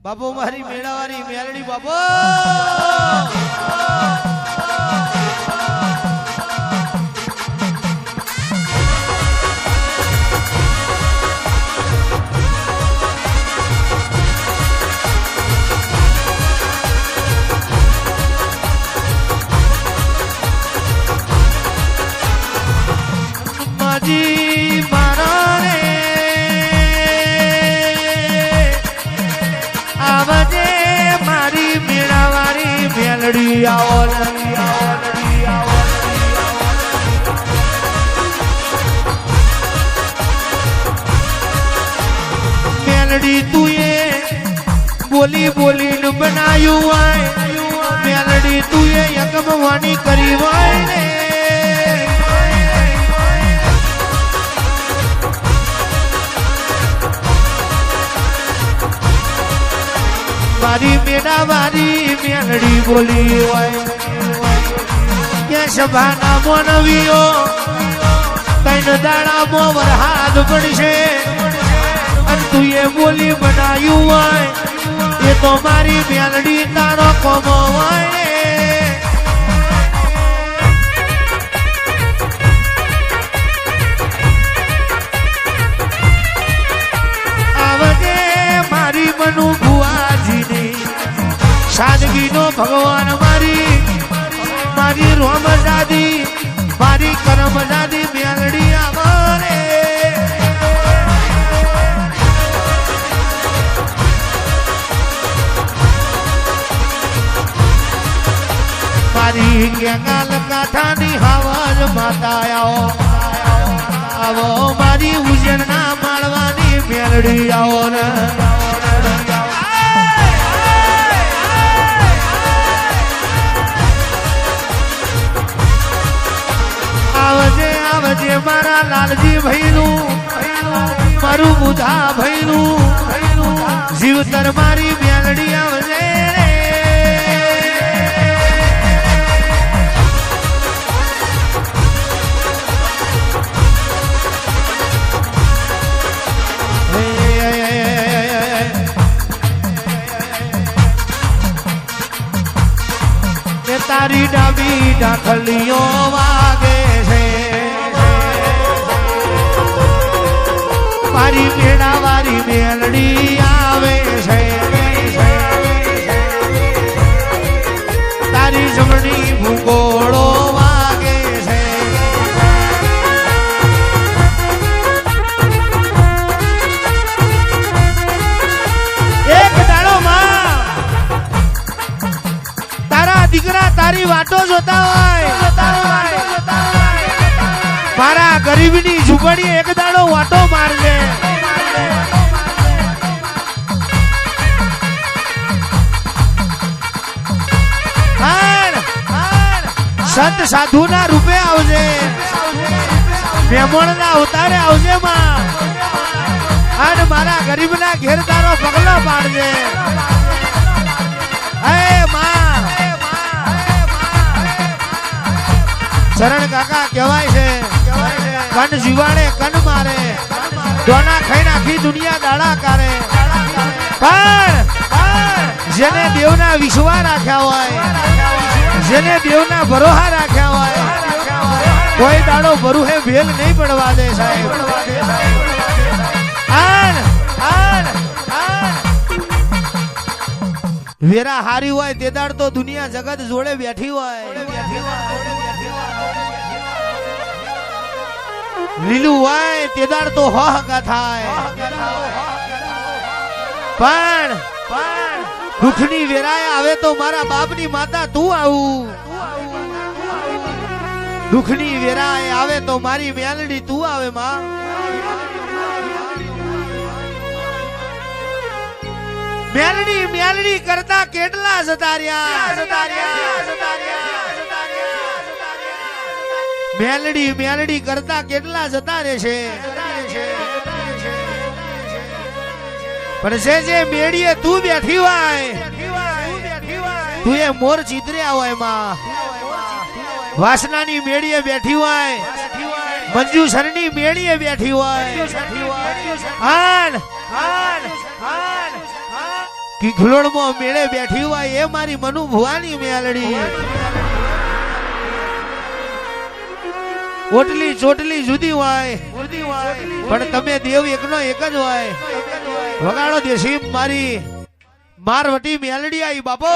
બાપુ મારી મેળાવાળી મેલડી બાપુ મેલડી તુએ બોલી બોલીને બનાયું હોય મેલડી તુએ યકમવાની કરી હોય ને મારી મેડા મારી મેલડી બોલી હોય કે સભાના મોનવીઓ તૈન દાડામાં વરહાદ પડશે અને તું એ બોલી બનાયું હોય એ તો મારી મેલડી તારો કોમો હોય આવજે મારી મનુ ભુવાજીની સાદગીનો ભગવાન મારી મારી રોમજાદી મારી કરમજાદી મેલડી આવરે મારી ગેંગાલ કાંઠાની હવાજ માતા આવો મારી ઉજળના માળવાની મેલડી આવો ને આવજે મારા લાલજી ભાઈનું મારું બુધા ભાઈનું જીવતર મારી મેલડી આવજે તારી ડાબી ડાખલીઓ વાગે છે મારી મેળા વારી મેલડી આવે છે તારી જમણી ભૂગોળો વાગે છે એક દાડો માં તારા દીકરા તારી વાટો જોતા હોય મારા ગરીબની ઝૂંપડી એક દાડો વાટો મારજે સંત સાધુ ના રૂપે આવજે મહેમાન ના અવતારે આવજે માં અને મારા ગરીબ ના ઘેર તારો પગલો પાડજે ચરણ કાકા કહેવાય છે કન જીવાડે કન મારે દોના ખાઈ નાખી દુનિયા દાડા કરે પણ જેને દેવના વિશ્વાસ રાખ્યા હોય જેને દેવના ભરોહા રાખ્યા હોય કોઈ દાડો ભરુહે ભેલ નહીં પડવા દે સાહેબ વેરા હારી હોય તે દાડ તો દુનિયા જગત જોડે બેઠી હોય લીલું હોય તે દાડ તો હોહકા થાય પણ દુઃખની વેરાય આવે તો મારા બાપની માતા તું આવું દુઃખની વેરાય આવે તો મારી મેલડી તું આવે માં મેલડી મેલડી કરતા કેટલા જતા મેલડી મેલડી કરતા કેટલા જતા રહેશે પણ જે મેળીએ તું બેઠી હોય તું એ મોર ચિતર્યા હોય માં વાસનાની મેળીએ બેઠી હોય મંજુસરની મેળીએ બેઠી હોય કિખલોડમાં મેળે બેઠી હોય એ મારી મનુ ભુવાની મેલડી ઓટલી ચોટલી જુદી હોય પણ તમે દેવ એકનો એક જ હોય વગાડો દેશી મારી મારવટી મેલડી આવી બાપો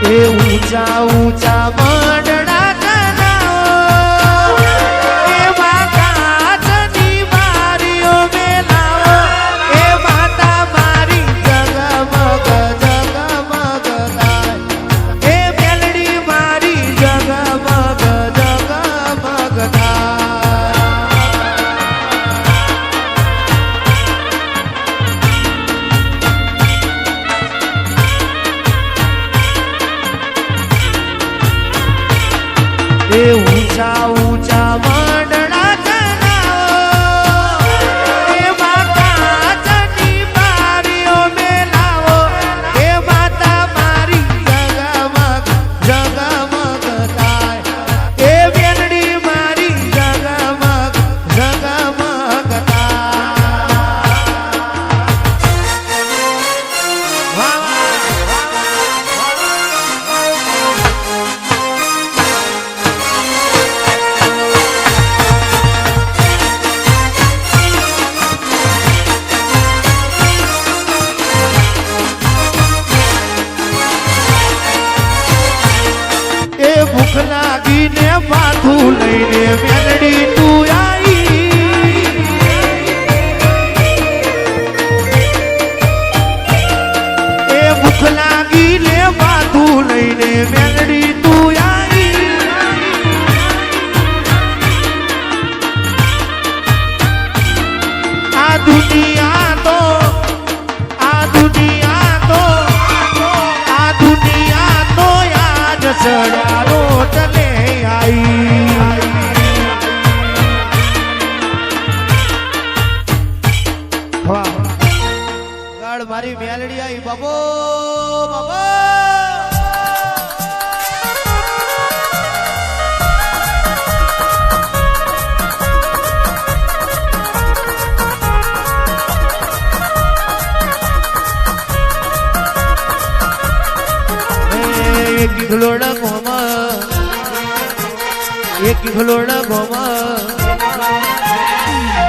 ऊंचा ऊंचा मंडड़ा चलाओ ए माता चनी मारियो में लाओ ए माता मारी जगमग जगमग गाय ए मेलड़ी मारी जगमग जगमग गाय ऊंचा ऊंचा मंडड़ा चलाओ ए माता चनी मारियो में लाओ ए माता मारी जगमग जगमग गाय ए मेलड़ी मारी जगमग जगमग भूख लागी ने माथू लईने मेलड़ी तू आई ए भूख लागी ने माथू लईने मेलड़ी तू आई आ दुनिया तो आज चढ़ा रोट ले आई गाड़ मारी मेलड़ी आई बाबो बाबा किखलोड़ा गोमा एक किखलोड़ा गोमा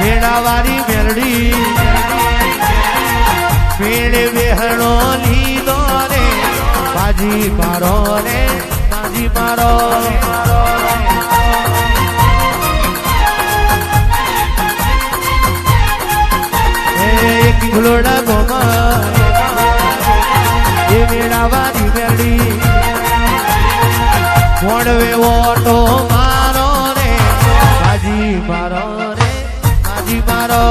भेड़ावारी मेलड़ी पेड़े बेहणो लीधो रे बाजी मारो रे बाजी मारो एक किखलोड़ा गोमा ये भेड़ावारी मेलड़ी मोड़वे ओटो मारो रे बाजी मारो रे बाजी मारो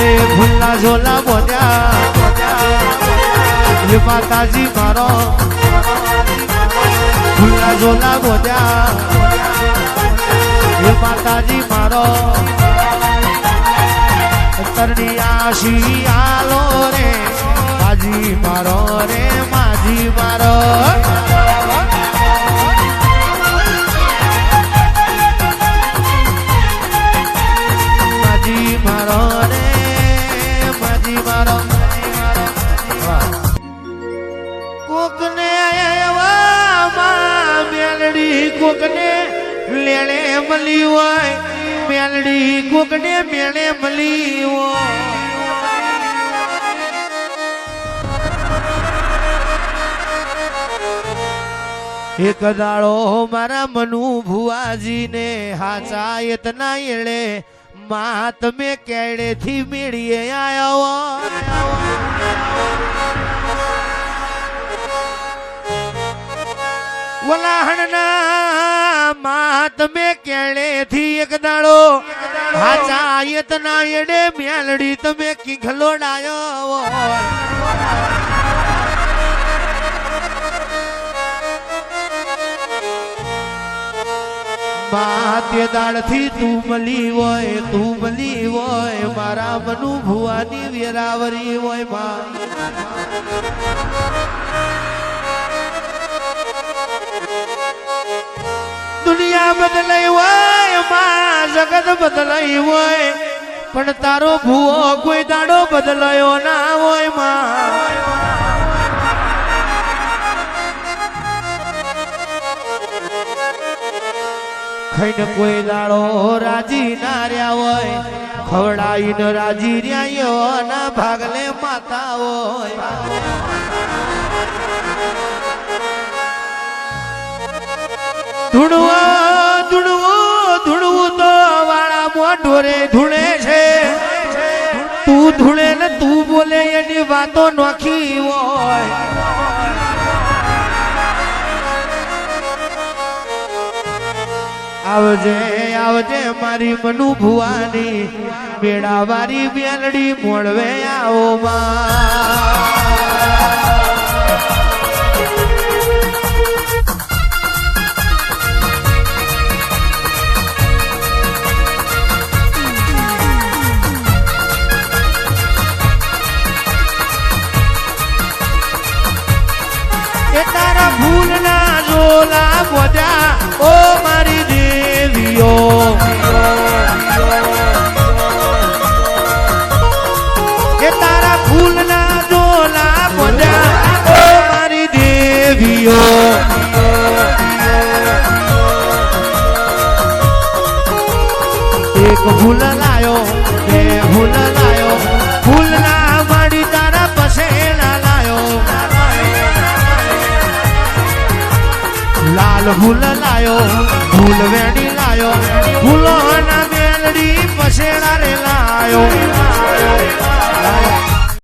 ए भुल्ला झोला बोद्या ये माताजी मारो भुल्ला झोला बोद्या હે માતાજી મારો અંતરની આશી આલો રે માજી મારો રે માજી મારો માજી મારો રે માજી મારો કોકને એવામાં મેલડી કોકને લેણે મળી હોય મેલડી કોકને મેળે મળી હોય એક દાડો મારા મનુ ભુવાજીને હાચા એતના એળે માં તમે કેડેથી મેળીએ આયો વલાહણના માં તમે કેળેથી એક દાડો હાચા આયતના એડે મેલડી તમે કીખલોડાયો માં તે દાડથી તું મળી હોય મારા મનુ ભુવાની વેરાવરી હોય માં દુનિયા બદલાઈ હોય માં જગત બદલાઈ હોય પણ તારો ભૂવો કોઈ દાડો બદલાયો ના હોય માં ખાઈને કોઈ દાડો રાજી ના રહ્યા હોય ખવડાઈને રાજી રહ્યા ના ભાગલે માતા હોય ધૂણવું તો વાળા મોઢોરે ધૂણે છે તું ધૂણે ને તું બોલે એની વાતો નોખી હોય આવજે આવજે મારી મનુ ભુવાની મેળાવારી બેલડી મોળવે આવો માં તારા ભૂલના ઝોલા મોજા ઓ મારી દેવીઓ કે તારા ભૂલના ઝોલા મોજા ઓ મારી દેવીઓ એક ભૂલ લાયો બે ભૂલ લાયો ભૂલ ના માડી તારા પસેલા લાયો લાલ ભૂલ લાયો ભૂલ વેણી લાયો ભૂલો ના મેલડી પસેડા રે લાયો